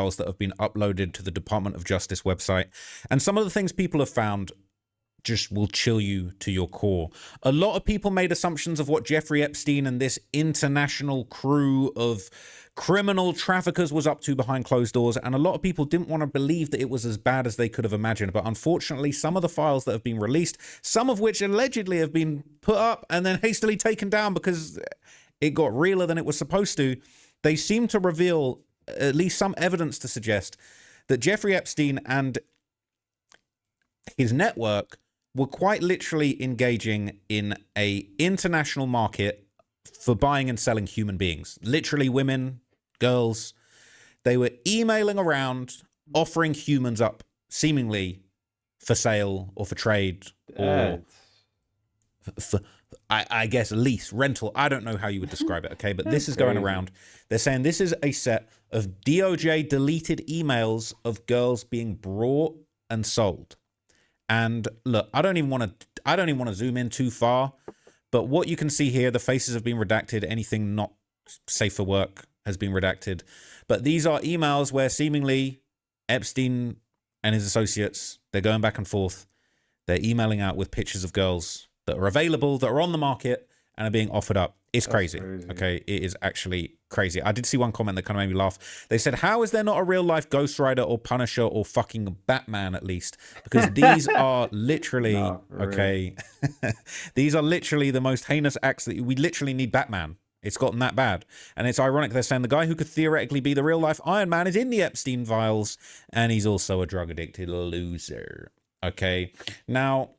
files that have been uploaded to the Department of Justice website. And some of the things people have found just will chill you to your core. A lot of people made assumptions of what Jeffrey Epstein and this international crew of criminal traffickers was up to behind closed doors, and a lot of people didn't want to believe that it was as bad as they could have imagined. But unfortunately, some of the files that have been released, some of which allegedly have been put up and then hastily taken down because it got realer than it was supposed to, they seem to reveal at least some evidence to suggest that Jeffrey Epstein and his network were quite literally engaging in a international market for buying and selling human beings. Literally women, girls. They were emailing around, offering humans up, seemingly for sale or for trade or for, I guess, lease, rental. I don't know how you would describe it, okay? But this is going around. They're saying this is a set of DOJ deleted emails of girls being brought and sold. And look, I don't even want to zoom in too far, but what you can see here, the faces have been redacted. Anything not safe for work has been redacted. But these are emails where seemingly Epstein and his associates, they're going back and forth. They're emailing out with pictures of girls that are available, that are on the market, and are being offered up. It's crazy. Okay, it is actually crazy. I did see one comment that kind of made me laugh. They said, how is there not a real life Ghost Rider or Punisher or fucking Batman at least? Because these are literally, okay, these are literally the most heinous acts that we literally need Batman. It's gotten that bad. And it's ironic they're saying the guy who could theoretically be the real life Iron Man is in the Epstein files, and he's also a drug addicted loser. Okay, now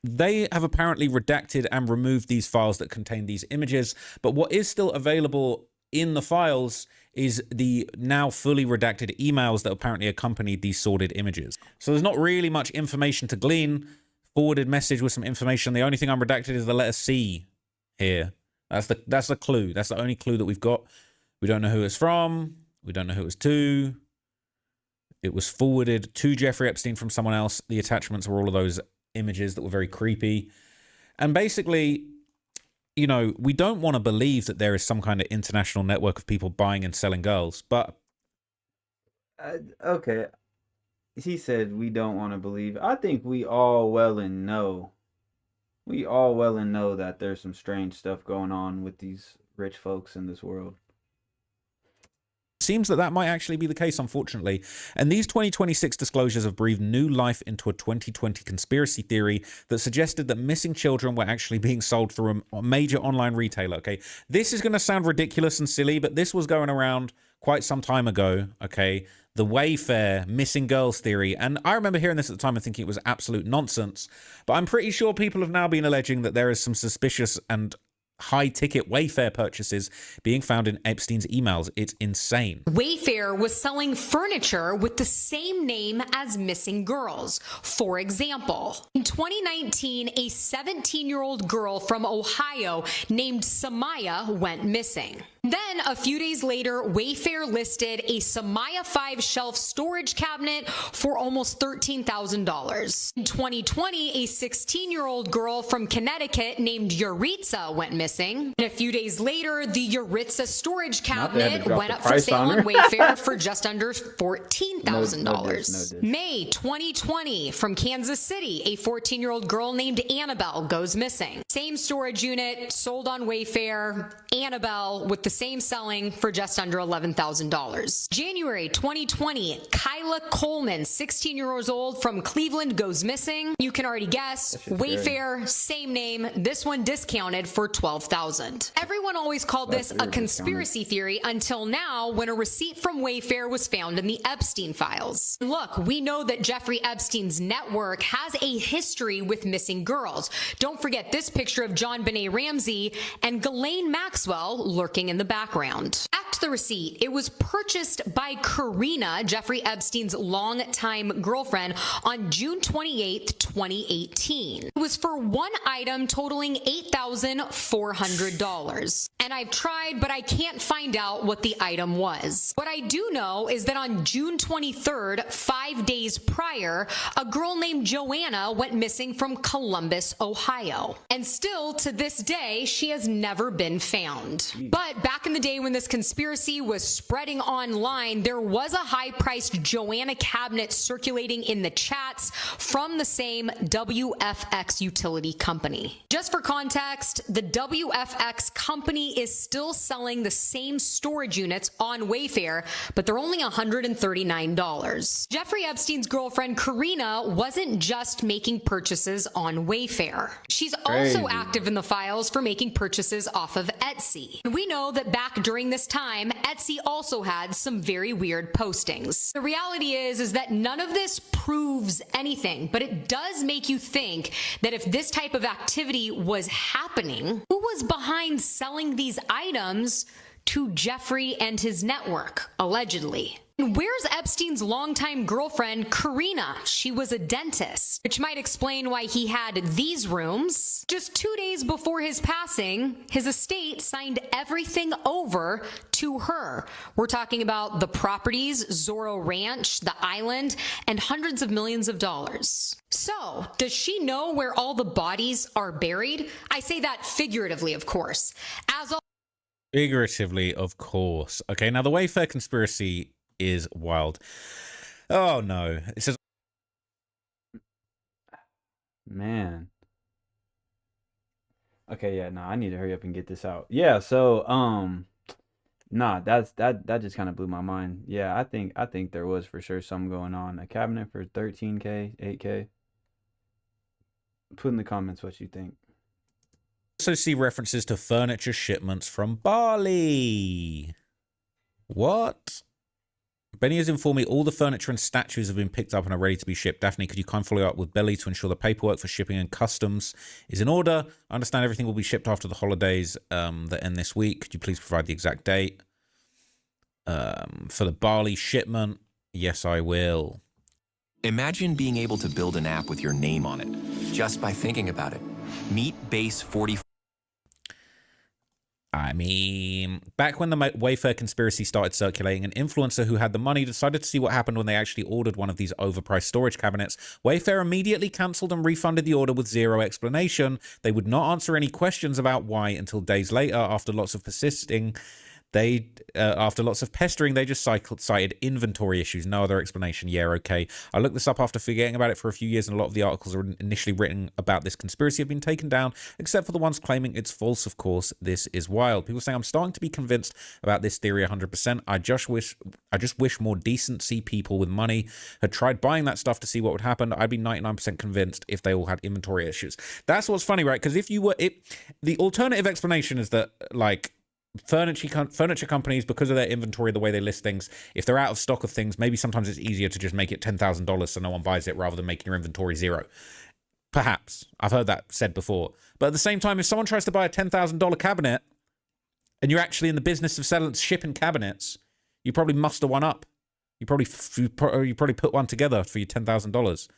they have apparently redacted and removed these files that contain these images, but what is still available in the files is the now fully redacted emails that apparently accompanied these sordid images. So there's not really much information to glean. Forwarded message with some information. The only thing unredacted is the letter C here. That's the clue. That's the only clue that we've got. We don't know who it's from. We don't know who it was to. It was forwarded to Jeffrey Epstein from someone else. The attachments were all of those images that were very creepy. And basically, you know, we don't want to believe that there is some kind of international network of people buying and selling girls, but okay, he said we don't want to believe. I think we all well and know that there's some strange stuff going on with these rich folks in this world. Seems that might actually be the case, unfortunately. And these 2026 disclosures have breathed new life into a 2020 conspiracy theory that suggested that missing children were actually being sold through a major online retailer. Okay, this is going to sound ridiculous and silly, but this was going around quite some time ago. Okay, the Wayfair missing girls theory. And I remember hearing this at the time and thinking it was absolute nonsense. But I'm pretty sure people have now been alleging that there is some suspicious and high-ticket Wayfair purchases being found in Epstein's emails. It's insane. Wayfair was selling furniture with the same name as missing girls. For example, in 2019, a 17-year-old girl from Ohio named Samaya went missing. Then, a few days later, Wayfair listed a Samaya 5 shelf storage cabinet for almost $13,000. In 2020, a 16-year-old girl from Connecticut named Yuritsa went missing. And a few days later, the Yuritsa storage cabinet went up for sale on Wayfair for just under $14,000. May 2020, from Kansas City, a 14-year-old girl named Annabelle goes missing. Same storage unit, sold on Wayfair. Annabelle with the same selling for just under $11,000. January 2020, Kyla Coleman, 16 years old from Cleveland, goes missing. You can already guess. Wayfair, same name. This one discounted for $12,000. Everyone always called this a conspiracy theory until now, when a receipt from Wayfair was found in the Epstein files. Look, we know that Jeffrey Epstein's network has a history with missing girls. Don't forget this picture of John Benet Ramsey and Ghislaine Maxwell lurking in the background. Back to the receipt. It was purchased by Karina, Jeffrey Epstein's longtime girlfriend, on June 28th, 2018. It was for one item totaling $8,400. And I've tried, but I can't find out what the item was. What I do know is that on June 23rd, 5 days prior, a girl named Joanna went missing from Columbus, Ohio. And still, to this day, she has never been found. But back in the day when this conspiracy conspiracy was spreading online, there was a high-priced Joanna cabinet circulating in the chats from the same WFX utility company. Just for context, the WFX company is still selling the same storage units on Wayfair, but they're only $139. Jeffrey Epstein's girlfriend, Karina, wasn't just making purchases on Wayfair. She's also active in the files for making purchases off of Etsy. We know that back during this time, Etsy also had some very weird postings. The reality is that none of this proves anything, but it does make you think that if this type of activity was happening, who was behind selling these items to Jeffrey and his network, allegedly? Where's Epstein's longtime girlfriend, Karina? She was a dentist, which might explain why he had these rooms. Just 2 days before his passing, his estate signed everything over to her. We're talking about the properties, Zorro Ranch, the island, and hundreds of millions of dollars. So, does she know where all the bodies are buried? I say that figuratively, of course. Figuratively, of course. Okay, now the Wayfair conspiracy is wild. Oh no. It says, Man. Okay, yeah, no, I need to hurry up and get this out. Yeah, so nah, that just kind of blew my mind. Yeah, I think there was for sure something going on. A cabinet for 13K, 8K. Put in the comments what you think. also see references to furniture shipments from Bali. What? Benny has informed me all the furniture and statues have been picked up and are ready to be shipped. Daphne, could you kindly follow up with Belly to ensure the paperwork for shipping and customs is in order? I understand everything will be shipped after the holidays that end this week. Could you please provide the exact date? For the Bali shipment, yes, I will. Imagine being able to build an app with your name on it, just by thinking about it. Meet Base 44. I mean, back when the Wayfair conspiracy started circulating, an influencer who had the money decided to see what happened when they actually ordered one of these overpriced storage cabinets. Wayfair immediately cancelled and refunded the order with zero explanation. They would not answer any questions about why until days later, after lots of persisting. After lots of pestering, they just cited inventory issues. No other explanation. Yeah, okay. I looked this up after forgetting about it for a few years, and a lot of the articles are initially written about this conspiracy have been taken down, except for the ones claiming it's false, of course. This is wild. People saying I'm starting to be convinced about this theory 100%. I just wish more decency people with money had tried buying that stuff to see what would happen. I'd be 99% convinced if they all had inventory issues. That's what's funny, right? Because if you were... the alternative explanation is that, like, furniture companies, because of their inventory, the way they list things, if they're out of stock of things, maybe sometimes it's easier to just make it $10,000 so no one buys it rather than making your inventory zero. Perhaps. I've heard that said before. But at the same time, if someone tries to buy a $10,000 cabinet and you're actually in the business of shipping cabinets, you probably muster one up. You probably put one together for your $10,000.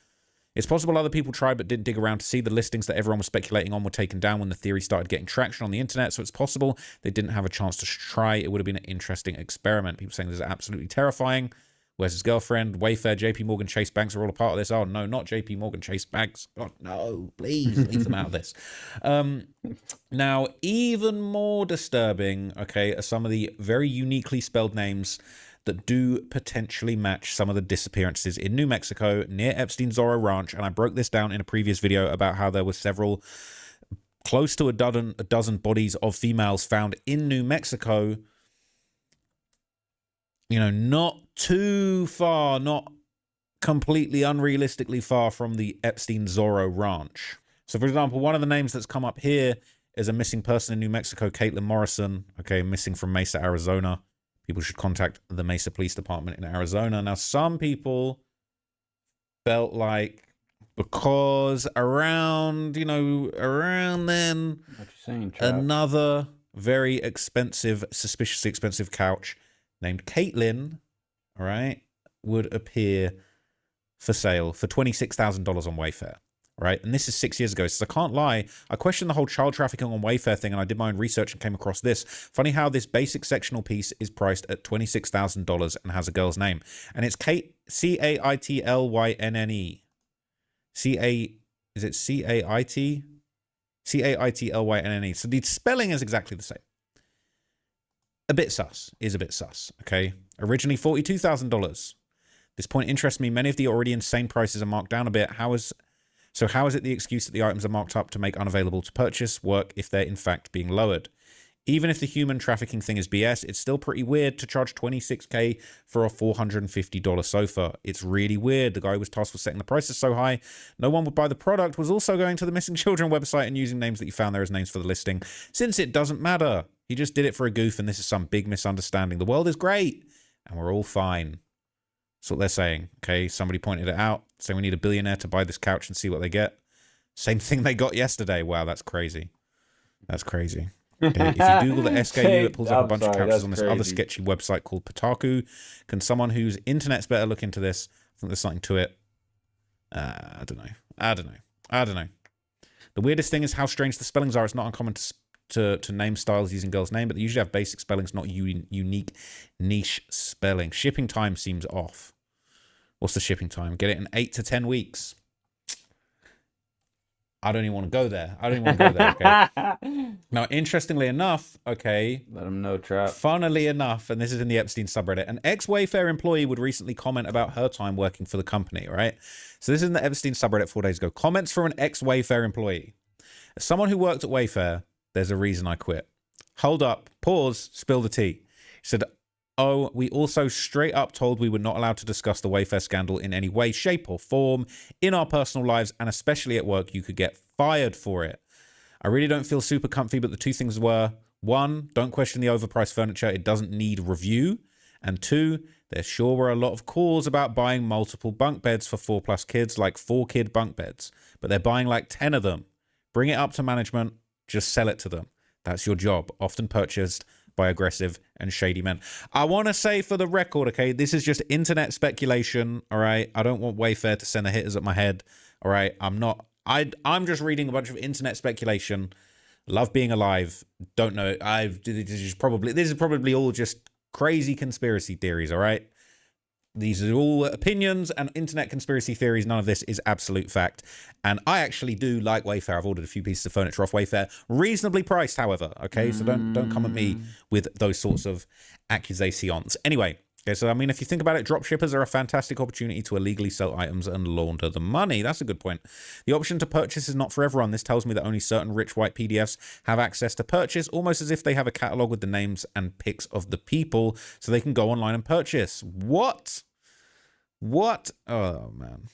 It's possible other people tried but didn't dig around to see the listings that everyone was speculating on were taken down when the theory started getting traction on the internet, so it's possible they didn't have a chance to try. It would have been an interesting experiment. People saying this is absolutely terrifying. Where's his girlfriend? Wayfair, JP Morgan, Chase Banks are all a part of this. Oh, no, not JP Morgan, Chase Banks. God, no, please leave them out of this. Now, even more disturbing, okay, are some of the very uniquely spelled names that do potentially match some of the disappearances in New Mexico near Epstien Zorro Ranch. And I broke this down in a previous video about how there were several, close to a dozen bodies of females found in New Mexico. You know, not too far, not completely unrealistically far from the Epstien Zorro Ranch. So, for example, one of the names that's come up here is a missing person in New Mexico, Caitlin Morrison, okay, missing from Mesa, Arizona. People should contact the Mesa Police Department in Arizona. Now, some people felt like because around then, What you saying, Trap? another very expensive, suspiciously expensive couch named Caitlin, all right, would appear for sale for $26,000 on Wayfair. Right, and this is 6 years ago, so I can't lie. I questioned the whole child trafficking on Wayfair thing, and I did my own research and came across this. Funny how this basic sectional piece is priced at $26,000 and has a girl's name, and it's Caitlynne. Is it Caitlynne? Caitlynne. So the spelling is exactly the same. a bit sus. Is a bit sus. Okay. Originally $42,000. This point interests me. Many of the already insane prices are marked down a bit. How is it the excuse that the items are marked up to make unavailable to purchase work if they're in fact being lowered? Even if the human trafficking thing is BS, it's still pretty weird to charge $26K for a $450 sofa. It's really weird. The guy who was tasked with setting the prices so high no one would buy the product was also going to the missing children website and using names that you found there as names for the listing, since it doesn't matter. He just did it for a goof, and this is some big misunderstanding. The world is great, and we're all fine. That's what they're saying. Okay, somebody pointed it out, saying we need a billionaire to buy this couch and see what they get. Same thing they got yesterday. Wow, that's crazy. That's crazy. Okay, if you Google the SKU, it pulls up a bunch of couches on this other sketchy website called Pataku. Can someone whose internet's better look into this? I think there's something to it. I don't know. The weirdest thing is how strange the spellings are. It's not uncommon to name styles using girls' name, but they usually have basic spellings, not unique niche spelling. Shipping time seems off. What's the shipping time? Get it in 8 to 10 weeks. I don't even want to go there. Okay. Now, interestingly enough, okay. Let them know, Trap. Funnily enough, and this is in the Epstien subreddit, an ex-Wayfair employee would recently comment about her time working for the company, right? So this is in the Epstien subreddit 4 days ago. Comments from an ex-Wayfair employee. As someone who worked at Wayfair, there's a reason I quit. Hold up, pause, spill the tea. He said, oh, we also straight up told we were not allowed to discuss the Wayfair scandal in any way, shape, or form in our personal lives, and especially at work. You could get fired for it. I really don't feel super comfy, but the two things were, one, don't question the overpriced furniture. It doesn't need review. And two, there sure were a lot of calls about buying multiple bunk beds for 4+ kids, like 4-kid bunk beds, but they're buying like 10 of them. Bring it up to management. Just sell it to them. That's your job, often purchased by aggressive and shady men. I want to say for the record, okay, this is just internet speculation, all right? I don't want Wayfair to send the hitters at my head, all right? I'm just reading a bunch of internet speculation. Love being alive. Don't know. This is probably all just crazy conspiracy theories, all right? These are all opinions and internet conspiracy theories. None of this is absolute fact. And I actually do like Wayfair. I've ordered a few pieces of furniture off Wayfair. Reasonably priced, however. Okay, so don't come at me with those sorts of accusations. Anyway, okay, so I mean, if you think about it, drop shippers are a fantastic opportunity to illegally sell items and launder the money. That's a good point. The option to purchase is not for everyone. This tells me that only certain rich white PDFs have access to purchase, almost as if they have a catalog with the names and pics of the people so they can go online and purchase. What? Oh, man.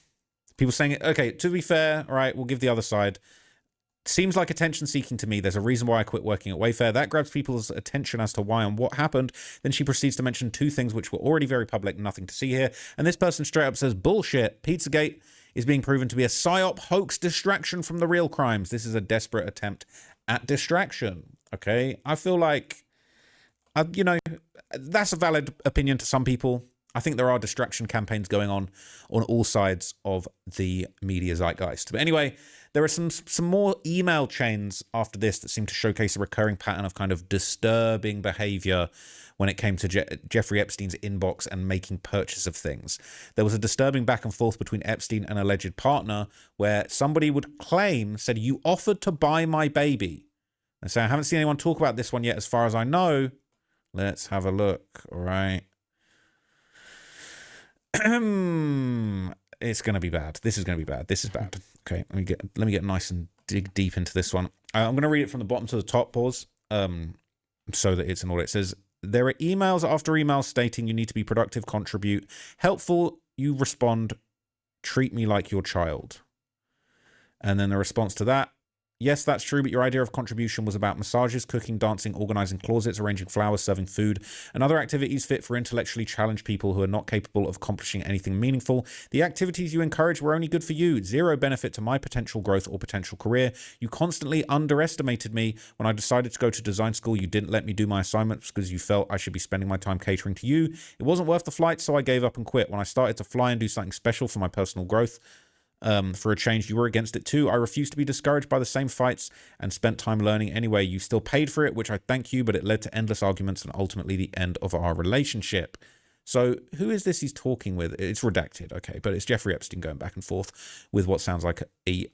People saying it. Okay, to be fair, all right, we'll give the other side. Seems like attention seeking to me. There's a reason why I quit working at Wayfair. That grabs people's attention as to why and what happened. Then she proceeds to mention two things which were already very public, nothing to see here. And this person straight up says, bullshit. Pizzagate is being proven to be a psyop, hoax, distraction from the real crimes. This is a desperate attempt at distraction. Okay, I feel like, that's a valid opinion to some people. I think there are distraction campaigns going on all sides of the media zeitgeist. But anyway, there are some more email chains after this that seem to showcase a recurring pattern of kind of disturbing behavior when it came to Jeffrey Epstein's inbox and making purchase of things. There was a disturbing back and forth between Epstein and an alleged partner where somebody would said, you offered to buy my baby. And so I haven't seen anyone talk about this one yet as far as I know. Let's have a look. All right. It's going to be bad. This is going to be bad. This is bad. Okay, let me get nice and dig deep into this one. I'm going to read it from the bottom to the top, pause, so that it's in order. It says, there are emails after emails stating you need to be productive, contribute, helpful, you respond, treat me like your child. And then the response to that, yes, that's true, but your idea of contribution was about massages, cooking, dancing, organizing closets, arranging flowers, serving food, and other activities fit for intellectually challenged people who are not capable of accomplishing anything meaningful. The activities you encouraged were only good for you, zero benefit to my potential growth or potential career. You constantly underestimated me. When I decided to go to design school, you didn't let me do my assignments because you felt I should be spending my time catering to you. It wasn't worth the flight, so I gave up and quit. When I started to fly and do something special for my personal growth, for a change, you were against it too. I refused to be discouraged by the same fights and spent time learning anyway. You still paid for it, which I thank you, but it led to endless arguments and ultimately the end of our relationship. So who is this he's talking with? It's redacted, okay, but it's Jeffrey Epstein going back and forth with what sounds like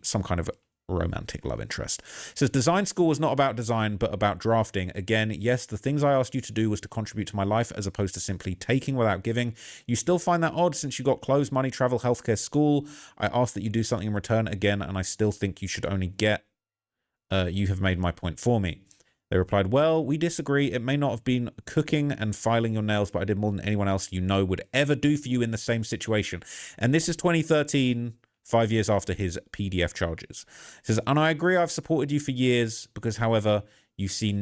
some kind of romantic love interest. It says, design school was not about design, but about drafting. Again, yes, the things I asked you to do was to contribute to my life as opposed to simply taking without giving. You still find that odd since you got clothes, money, travel, healthcare, school. I asked that you do something in return again, and I still think you should only get. You have made my point for me. They replied, well, we disagree. It may not have been cooking and filing your nails, but I did more than anyone else you know would ever do for you in the same situation. And this is 2013, 5 years after his PDF charges. It says, and I agree, I've supported you for years because, however, you see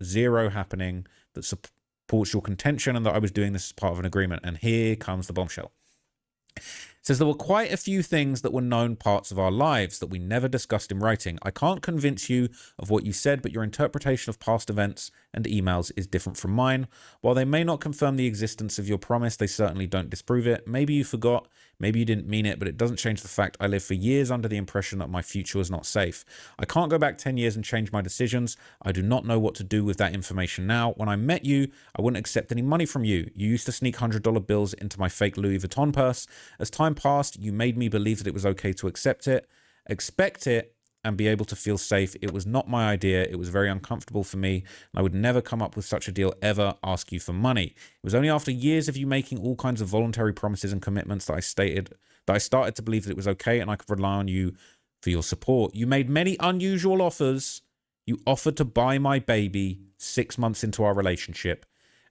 zero happening that supports your contention and that I was doing this as part of an agreement. And here comes the bombshell. It says there were quite a few things that were known parts of our lives that we never discussed in writing. I can't convince you of what you said, but your interpretation of past events and emails is different from mine. While they may not confirm the existence of your promise, they certainly don't disprove it. Maybe you forgot, maybe you didn't mean it, but it doesn't change the fact I lived for years under the impression that my future was not safe. I can't go back 10 years and change my decisions. I do not know what to do with that information now. When I met you, I wouldn't accept any money from you. You used to sneak $100 bills into my fake Louis Vuitton purse. As time passed, you made me believe that it was okay to accept it, expect it, and be able to feel safe. It was not my idea. It was very uncomfortable for me, and I would never come up with such a deal, ever ask you for money. It was only after years of you making all kinds of voluntary promises and commitments that I started to believe that it was okay and I could rely on you for your support. You made many unusual offers. You offered to buy my baby 6 months into our relationship,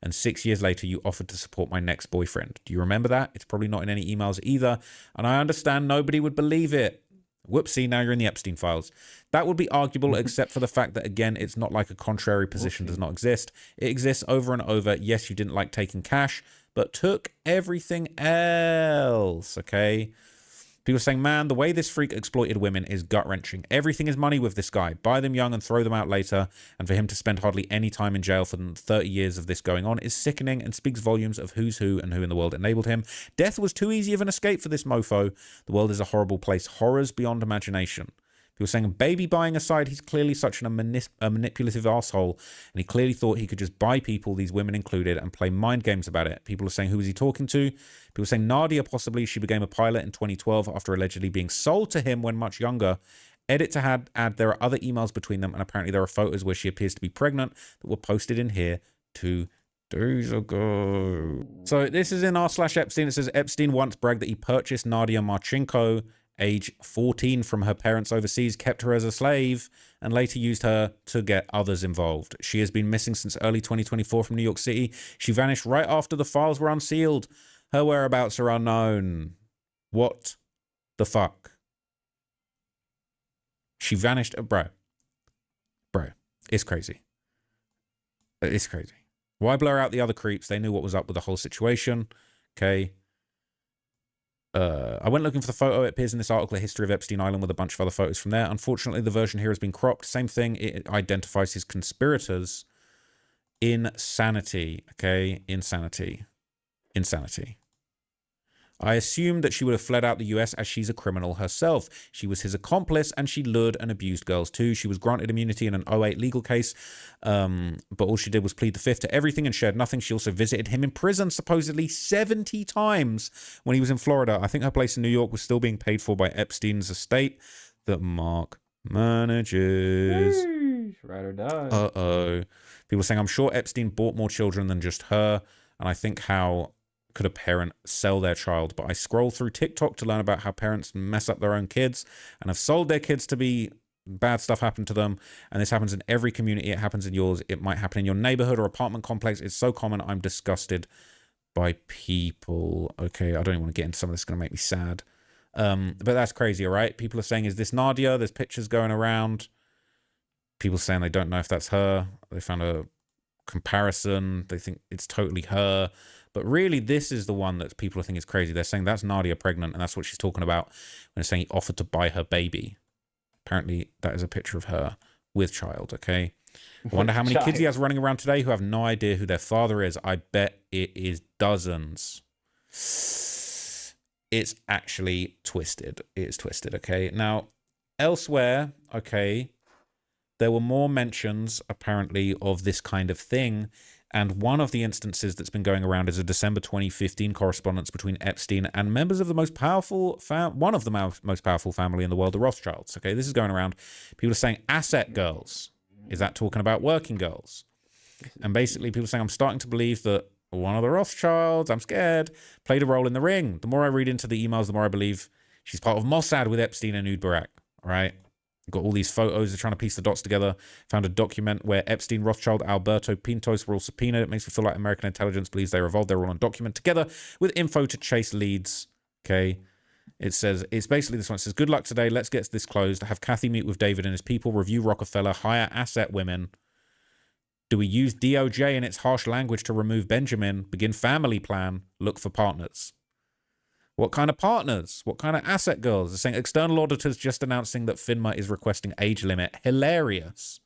and 6 years later, you offered to support my next boyfriend. Do you remember that? It's probably not in any emails either, and I understand nobody would believe it. Whoopsie, now you're in the Epstein files. That would be arguable, except for the fact that, again, it's not like a contrary position does not exist. It exists over and over. Yes, you didn't like taking cash, but took everything else, okay? People are saying, man, the way this freak exploited women is gut-wrenching. Everything is money with this guy. Buy them young and throw them out later. And for him to spend hardly any time in jail for 30 years of this going on is sickening and speaks volumes of who's who and who in the world enabled him. Death was too easy of an escape for this mofo. The world is a horrible place. Horrors beyond imagination. People saying, baby buying aside, he's clearly such a manipulative asshole, and he clearly thought he could just buy people, these women included, and play mind games about it. People are saying, who is he talking to? People are saying Nadia, possibly. She became a pilot in 2012 after allegedly being sold to him when much younger. Edit to add, there are other emails between them, and apparently there are photos where she appears to be pregnant that were posted in here 2 days ago. So this is in r/Epstein. It says Epstein once bragged that he purchased Nadia Marchenko, age 14, from her parents overseas, kept her as a slave, and later used her to get others involved. She has been missing since early 2024 from New York City. She vanished right after the files were unsealed. Her whereabouts are unknown. What the fuck? She vanished. Bro, it's crazy. It's crazy. Why blur out the other creeps? They knew what was up with the whole situation. Okay. I went looking for the photo. It appears in this article, A History of Epstein Island, with a bunch of other photos from there. Unfortunately, the version here has been cropped. Same thing. It identifies his conspirators. Insanity. Okay. Insanity. I assumed that she would have fled out the US as she's a criminal herself. She was his accomplice and she lured and abused girls too. She was granted immunity in an '08 legal case, but all she did was plead the fifth to everything and shared nothing. She also visited him in prison supposedly 70 times when he was in Florida. I think her place in New York was still being paid for by Epstein's estate that Mark manages. Ride or die. Uh-oh. People saying, I'm sure Epstein bought more children than just her, and I think how could a parent sell their child? But I scroll through TikTok to learn about how parents mess up their own kids and have sold their kids to be bad stuff happen to them. And this happens in every community. It happens in yours. It might happen in your neighborhood or apartment complex. It's so common. I'm disgusted by people. Okay, I don't even want to get into some of this. It's going to make me sad. But that's crazy, all right? People are saying, is this Nadia? There's pictures going around. People saying they don't know if that's her. They found a comparison. They think it's totally her. But really, this is the one that people think is crazy. They're saying that's Nadia pregnant, and that's what she's talking about when they're saying he offered to buy her baby. Apparently, that is a picture of her with child, okay? I wonder how many kids he has running around today who have no idea who their father is. I bet it is dozens. It's actually twisted. It is twisted, okay? Now, elsewhere, okay, there were more mentions, apparently, of this kind of thing. And one of the instances that's been going around is a December 2015 correspondence between Epstein and members of the most powerful, one of the most powerful family in the world, the Rothschilds. Okay, this is going around. People are saying asset girls. Is that talking about working girls? And basically people are saying, I'm starting to believe that one of the Rothschilds, I'm scared, played a role in the ring. The more I read into the emails, the more I believe she's part of Mossad with Epstein and Ehud Barak. All right. Got all these photos. They're trying to piece the dots together. Found a document where Epstein, Rothschild, Alberto, Pintos were all subpoenaed. It makes me feel like American intelligence believes they revolved. They were all on document together with info to chase leads. Okay. It says, it's basically this one. It says, good luck today. Let's get this closed. Have Kathy meet with David and his people, review Rockefeller, hire asset women. Do we use DOJ in its harsh language to remove Benjamin? Begin family plan. Look for partners. What kind of partners? What kind of asset girls? They're saying external auditors just announcing that FINMA is requesting age limit. Hilarious.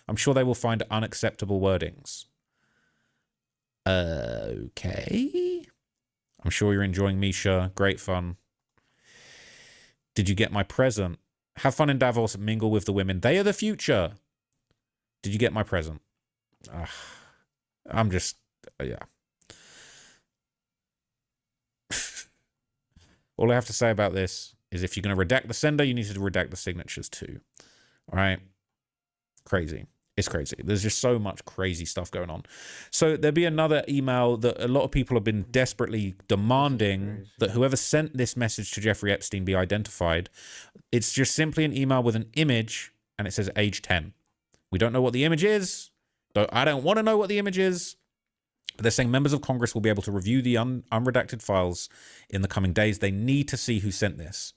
I'm sure they will find unacceptable wordings. Okay. I'm sure you're enjoying Misha. Great fun. Did you get my present? Have fun in Davos. Mingle with the women. They are the future. Did you get my present? I'm just, yeah. All I have to say about this is if you're going to redact the sender, you need to redact the signatures too. All right? Crazy. It's crazy. There's just so much crazy stuff going on. So there'll be another email that a lot of people have been desperately demanding that whoever sent this message to Jeffrey Epstein be identified. It's just simply an email with an image and it says age 10. We don't know what the image is. I don't want to know what the image is. But they're saying members of Congress will be able to review the unredacted files in the coming days. They need to see who sent this.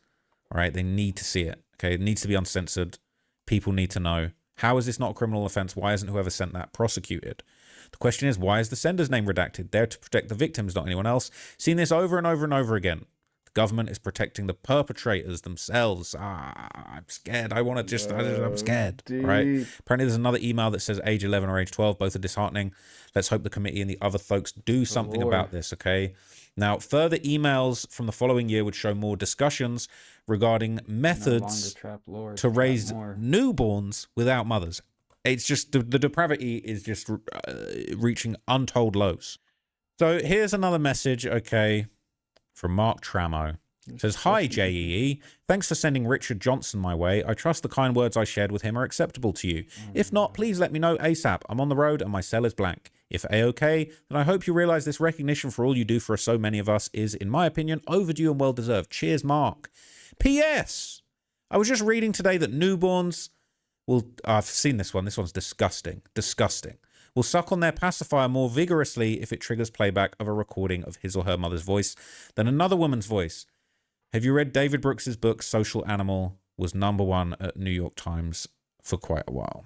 All right? They need to see it. Okay? It needs to be uncensored. People need to know. How is this not a criminal offense? Why isn't whoever sent that prosecuted? The question is, why is the sender's name redacted? They're to protect the victims, not anyone else. Seen this over and over and over again. The government is protecting the perpetrators themselves. I'm scared. I'm scared. All right. Apparently there's another email that says age 11 or age 12. Both are disheartening. Let's hope the committee and the other folks do something about this. Okay. Now, further emails from the following year would show more discussions regarding methods to raise newborns without mothers. It's just the depravity is just reaching untold lows. So here's another message, okay, from Mark Tramo. It says, hi, JEE. Thanks for sending Richard Johnson my way. I trust the kind words I shared with him are acceptable to you. If not, please let me know ASAP. I'm on the road and my cell is blank. If A-OK, then I hope you realize this recognition for all you do for so many of us is, in my opinion, overdue and well-deserved. Cheers, Mark. P.S. I was just reading today that newborns will... I've seen this one. This one's disgusting. Disgusting. Will suck on their pacifier more vigorously if it triggers playback of a recording of his or her mother's voice than another woman's voice. Have you read David Brooks's book, Social Animal? Was #1 at New York Times for quite a while.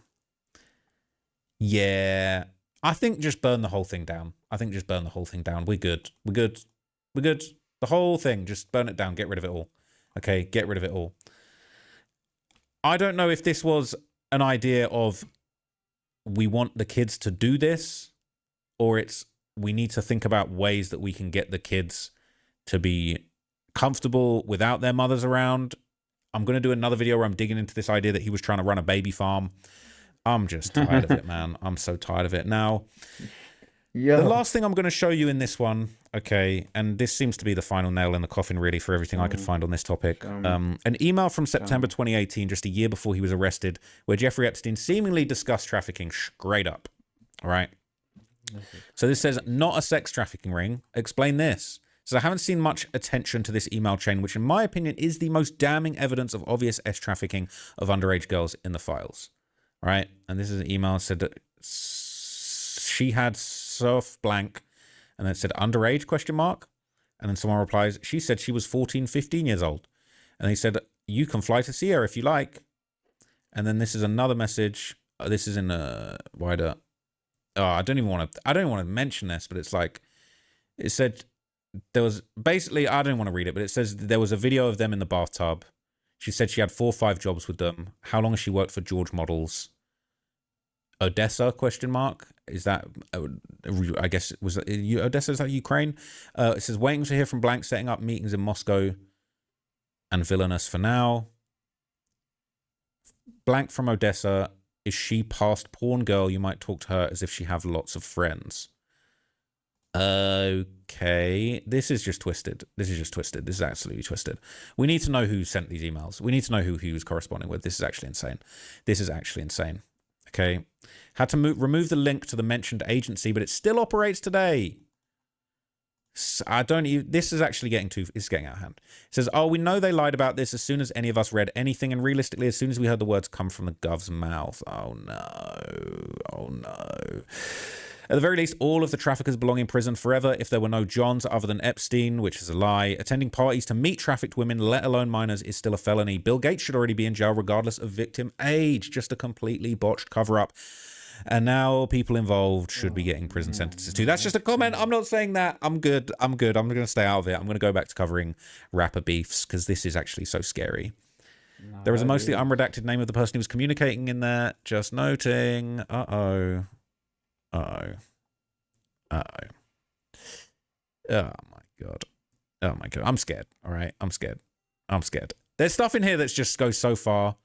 Yeah, I think just burn the whole thing down. We're good. The whole thing, just burn it down. Get rid of it all. Okay, get rid of it all. I don't know if this was an idea of we want the kids to do this, or it's we need to think about ways that we can get the kids to be comfortable without their mothers around. I'm going to do another video where I'm digging into this idea that he was trying to run a baby farm. I'm just tired of it, man. I'm so tired of it. Now, the last thing I'm going to show you in this one, okay, and this seems to be the final nail in the coffin, really, for everything I could find on this topic. An email from September 2018, just a year before he was arrested, where Jeffrey Epstein seemingly discussed trafficking straight up. All right. So this says, not a sex trafficking ring. Explain this. So I haven't seen much attention to this email chain, which in my opinion is the most damning evidence of obvious trafficking of underage girls in the files. All right. And this is an email that said that she had surf blank and then it said underage question mark. And then someone replies, she said she was 14, 15 years old. And they said, you can fly to see her if you like. And then this is another message. This is in a wider. Oh, I don't even want to mention this, but it's like, it said there was basically, I don't want to read it, but it says there was a video of them in the bathtub. She said she had 4 or 5 jobs with them. How long has she worked for George Models? Odessa question mark. Is that, I guess, was that Odessa? Is that Ukraine? It says waiting to hear from blank, setting up meetings in Moscow and villainous for now. Blank from Odessa. Is she past porn girl? You might talk to her as if she have lots of friends. Okay, this is just twisted. This is just twisted. This is absolutely twisted. We need to know who sent these emails. We need to know who he was corresponding with. This is actually insane. This is actually insane. Okay, had to remove the link to the mentioned agency, but it still operates today. I don't even, this is actually it's getting out of hand. It says, oh, we know they lied about this as soon as any of us read anything, and realistically, as soon as we heard the words come from the gov's mouth. Oh no. Oh no. At the very least, all of the traffickers belong in prison forever if there were no Johns other than Epstein, which is a lie. Attending parties to meet trafficked women, let alone minors, is still a felony. Bill Gates should already be in jail regardless of victim age. Just a completely botched cover-up. And now people involved should be getting prison sentences too. That's just a comment. I'm not saying that. I'm good. I'm good. I'm going to stay out of it. I'm going to go back to covering rapper beefs because this is actually so scary. No, there was a mostly unredacted name of the person who was communicating in there. Just noting. Uh-oh. Uh-oh. Uh-oh. Oh, my God. Oh, my God. I'm scared. All right? I'm scared. I'm scared. There's stuff in here that just goes so far.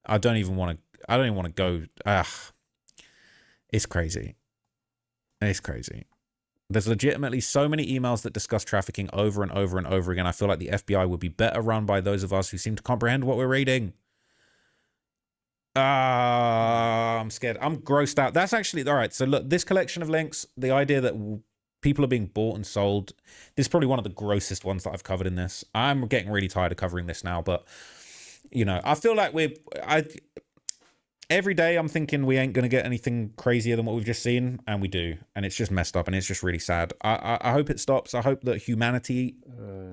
I don't even want to go. It's crazy. It's crazy. There's legitimately so many emails that discuss trafficking over and over and over again. I feel like the FBI would be better run by those of us who seem to comprehend what we're reading. I'm scared. I'm grossed out. That's actually, all right. So look, this collection of links, the idea that people are being bought and sold, this is probably one of the grossest ones that I've covered in this. I'm getting really tired of covering this now, but you know, I feel like every day I'm thinking we ain't going to get anything crazier than what we've just seen, and we do. And it's just messed up, and it's just really sad. I hope it stops. I hope that humanity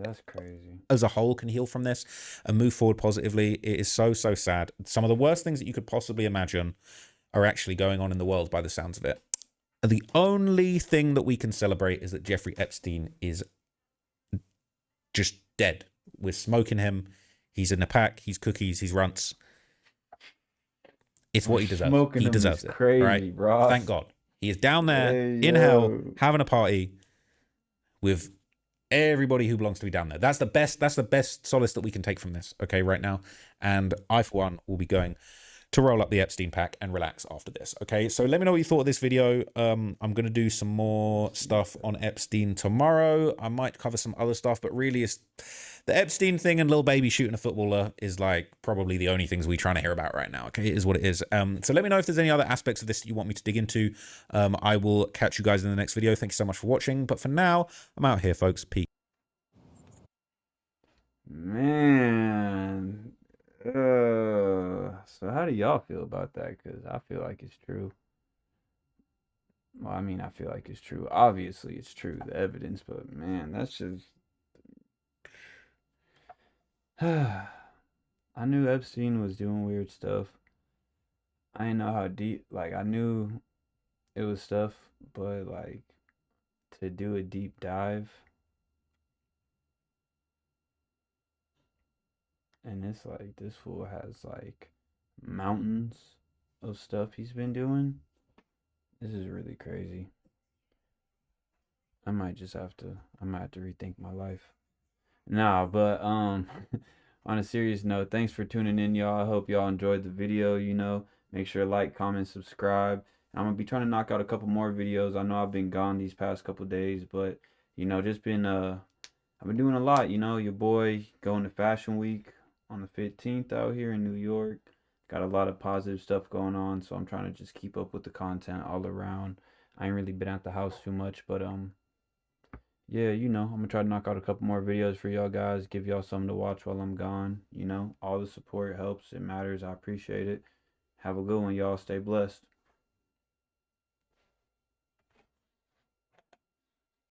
that's crazy. As a whole can heal from this and move forward positively. It is so, so sad. Some of the worst things that you could possibly imagine are actually going on in the world by the sounds of it. The only thing that we can celebrate is that Jeffrey Epstein is just dead. We're smoking him. He's in the pack. He's cookies. He's runts. It's what he deserves. He deserves it. Crazy, right? bro. Thank God. He is down there in hell having a party with everybody who belongs to be down there. That's the best solace that we can take from this, okay, right now. And I, for one, will be going to roll up the Epstein pack and relax after this, okay? So let me know what you thought of this video. I'm going to do some more stuff on Epstein tomorrow. I might cover some other stuff, but really it's the Epstein thing and Lil Baby shooting a footballer is like probably the only things we're trying to hear about right now, okay? It is what it is. So let me know if there's any other aspects of this that you want me to dig into. I will catch you guys in the next video. Thank you so much for watching. But for now, I'm out here, folks. Peace. Man. So how do y'all feel about that? Because I feel like it's true. Well, I mean, I feel like it's true. Obviously, it's true, the evidence, but man, that's just... I knew Epstein was doing weird stuff. I didn't know how deep, like, I knew it was stuff, but, like, to do a deep dive... And it's like, this fool has like mountains of stuff he's been doing. This is really crazy. I might have to rethink my life. Nah, but on a serious note, thanks for tuning in, y'all. I hope y'all enjoyed the video, you know. Make sure to like, comment, subscribe. I'm gonna be trying to knock out a couple more videos. I know I've been gone these past couple days, but you know, just been I've been doing a lot, you know. Your boy going to Fashion Week on the 15th out here in New York. Got a lot of positive stuff going on, so I'm trying to just keep up with the content all around. I ain't really been at the house too much, but yeah, you know, I'm gonna try to knock out a couple more videos for y'all guys, give y'all something to watch while I'm gone. You know, all the support helps, it matters, I appreciate it. Have a good one, y'all. Stay blessed.